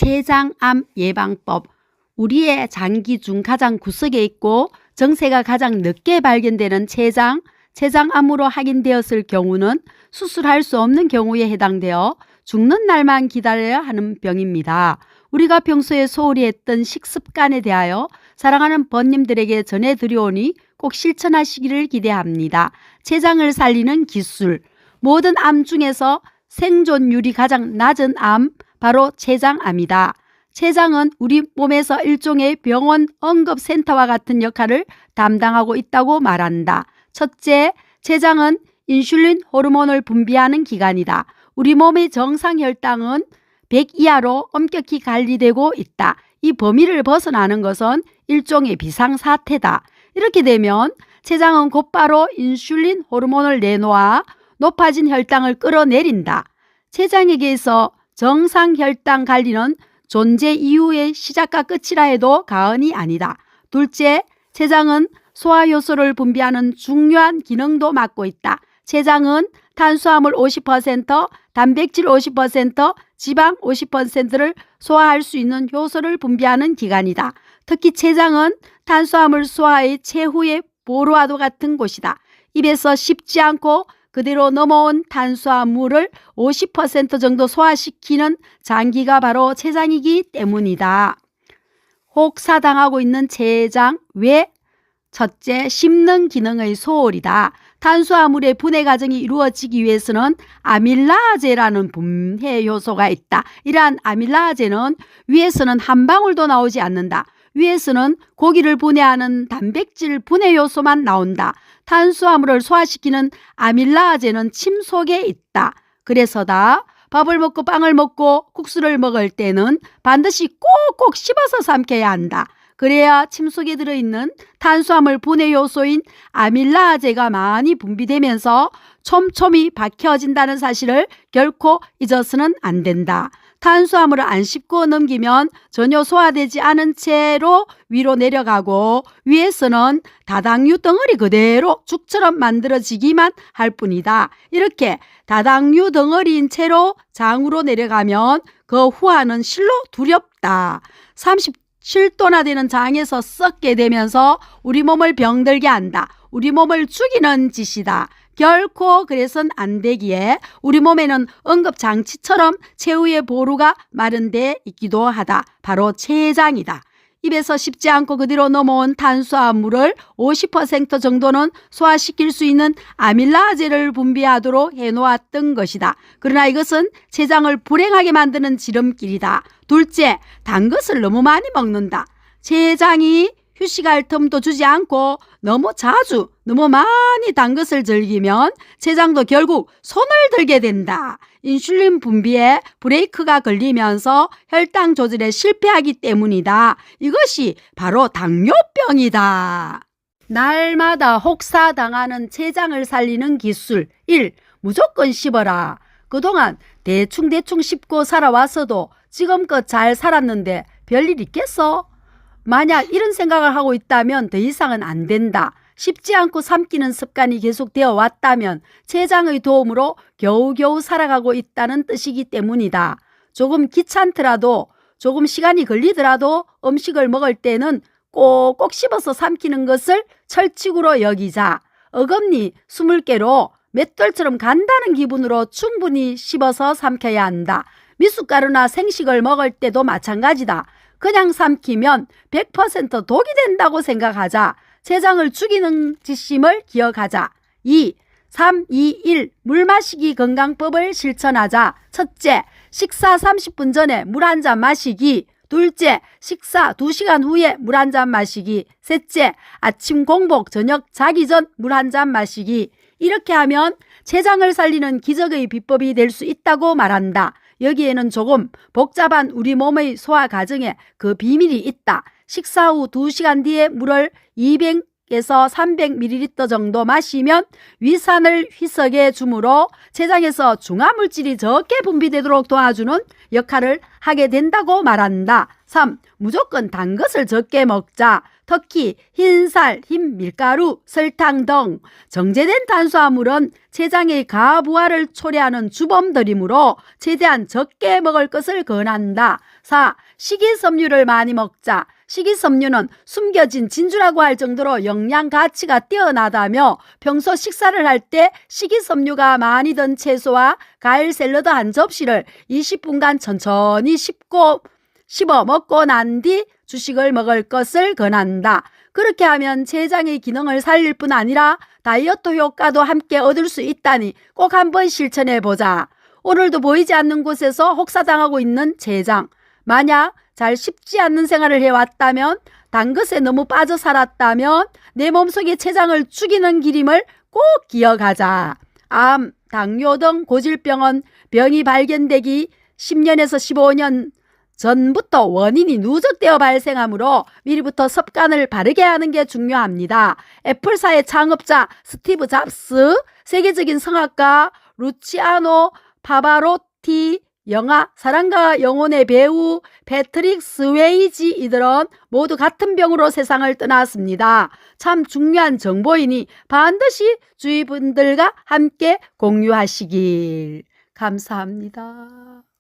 췌장암 예방법. 우리의 장기 중 가장 구석에 있고 정세가 가장 늦게 발견되는 췌장암으로 확인되었을 경우는 수술할 수 없는 경우에 해당되어 죽는 날만 기다려야 하는 병입니다. 우리가 평소에 소홀히 했던 식습관에 대하여 사랑하는 번님들에게 전해드리오니 꼭 실천하시기를 기대합니다. 췌장을 살리는 기술. 모든 암 중에서 생존율이 가장 낮은 암, 바로 췌장암이다. 췌장은 우리 몸에서 일종의 병원 응급센터와 같은 역할을 담당하고 있다고 말한다. 첫째, 췌장은 인슐린 호르몬을 분비하는 기관이다. 우리 몸의 정상 혈당은 100 이하로 엄격히 관리되고 있다. 이 범위를 벗어나는 것은 일종의 비상사태다. 이렇게 되면 췌장은 곧바로 인슐린 호르몬을 내놓아 높아진 혈당을 끌어내린다. 췌장에게서 정상 혈당 관리는 존재 이후의 시작과 끝이라 해도 과언이 아니다. 둘째, 췌장은 소화효소를 분비하는 중요한 기능도 맡고 있다. 췌장은 탄수화물 50%, 단백질 50%, 지방 50%를 소화할 수 있는 효소를 분비하는 기관이다. 특히 췌장은 탄수화물 소화의 최후의 보루와도 같은 곳이다. 입에서 씹지 않고 그대로 넘어온 탄수화물을 50% 정도 소화시키는 장기가 바로 췌장이기 때문이다. 혹사당하고 있는 췌장. 왜? 첫째, 씹는 기능의 소홀이다. 탄수화물의 분해 과정이 이루어지기 위해서는 아밀라제라는 분해 효소가 있다. 이러한 아밀라제는 위에서는 한 방울도 나오지 않는다. 위에서는 고기를 분해하는 단백질 분해 요소만 나온다. 탄수화물을 소화시키는 아밀라제는 침 속에 있다. 그래서다. 밥을 먹고 빵을 먹고 국수를 먹을 때는 반드시 꼭꼭 씹어서 삼켜야 한다. 그래야 침 속에 들어있는 탄수화물 분해 요소인 아밀라제가 많이 분비되면서 촘촘히 박혀진다는 사실을 결코 잊어서는 안 된다. 탄수화물을 안 씹고 넘기면 전혀 소화되지 않은 채로 위로 내려가고 위에서는 다당류 덩어리 그대로 죽처럼 만들어지기만 할 뿐이다. 이렇게 다당류 덩어리인 채로 장으로 내려가면 그 후하는 실로 두렵다. 37도나 되는 장에서 썩게 되면서 우리 몸을 병들게 한다. 우리 몸을 죽이는 짓이다. 결코 그래선 안 되기에 우리 몸에는 응급장치처럼 최후의 보루가 마련되어 있기도 하다. 바로 췌장이다. 입에서 씹지 않고 그대로 넘어온 탄수화물을 50% 정도는 소화시킬 수 있는 아밀라제를 분비하도록 해놓았던 것이다. 그러나 이것은 췌장을 불행하게 만드는 지름길이다. 둘째, 단 것을 너무 많이 먹는다. 췌장이 휴식할 틈도 주지 않고 너무 자주 너무 많이 단 것을 즐기면 췌장도 결국 손을 들게 된다. 인슐린 분비에 브레이크가 걸리면서 혈당 조절에 실패하기 때문이다. 이것이 바로 당뇨병이다. 날마다 혹사당하는 췌장을 살리는 기술. 1. 무조건 씹어라. 그동안 대충 씹고 살아왔어도 지금껏 잘 살았는데 별일 있겠어? 만약 이런 생각을 하고 있다면 더 이상은 안 된다. 씹지 않고 삼키는 습관이 계속되어 왔다면 췌장의 도움으로 겨우겨우 살아가고 있다는 뜻이기 때문이다. 조금 귀찮더라도 조금 시간이 걸리더라도 음식을 먹을 때는 꼭꼭 씹어서 삼키는 것을 철칙으로 여기자. 어금니 20개로 맷돌처럼 간다는 기분으로 충분히 씹어서 삼켜야 한다. 미숫가루나 생식을 먹을 때도 마찬가지다. 그냥 삼키면 100% 독이 된다고 생각하자. 췌장을 죽이는 지심을 기억하자. 2. 3, 2, 1 물 마시기 건강법을 실천하자. 첫째, 식사 30분 전에 물 한 잔 마시기. 둘째, 식사 2시간 후에 물 한 잔 마시기. 셋째, 아침 공복, 저녁 자기 전 물 한 잔 마시기. 이렇게 하면 췌장을 살리는 기적의 비법이 될 수 있다고 말한다. 여기에는 조금 복잡한 우리 몸의 소화 과정에 그 비밀이 있다. 식사 후 2시간 뒤에 물을 200에서 300ml 정도 마시면 위산을 희석해 주므로 췌장에서 중화물질이 적게 분비되도록 도와주는 역할을 하게 된다고 말한다. 3. 무조건 단 것을 적게 먹자. 특히 흰살, 흰밀가루, 설탕 등 정제된 탄수화물은 췌장의 가부화를 초래하는 주범들이므로 최대한 적게 먹을 것을 권한다. 4. 식이섬유를 많이 먹자. 식이섬유는 숨겨진 진주라고 할 정도로 영양 가치가 뛰어나다며 평소 식사를 할 때 식이섬유가 많이 든 채소와 과일 샐러드 한 접시를 20분간 천천히 씹어 먹고 난 뒤 주식을 먹을 것을 권한다. 그렇게 하면 췌장의 기능을 살릴 뿐 아니라 다이어트 효과도 함께 얻을 수 있다니 꼭 한번 실천해 보자. 오늘도 보이지 않는 곳에서 혹사당하고 있는 췌장. 만약 잘 씹지 않는 생활을 해왔다면, 단 것에 너무 빠져 살았다면 내 몸속의 췌장을 죽이는 길임을 꼭 기억하자. 암, 당뇨 등 고질병은 병이 발견되기 10년에서 15년 전부터 원인이 누적되어 발생하므로 미리부터 습관을 바르게 하는 게 중요합니다. 애플사의 창업자 스티브 잡스, 세계적인 성악가 루치아노 파바로티, 영화 사랑과 영혼의 배우 패트릭 스웨이지, 이들은 모두 같은 병으로 세상을 떠났습니다. 참 중요한 정보이니 반드시 주위 분들과 함께 공유하시길. 감사합니다.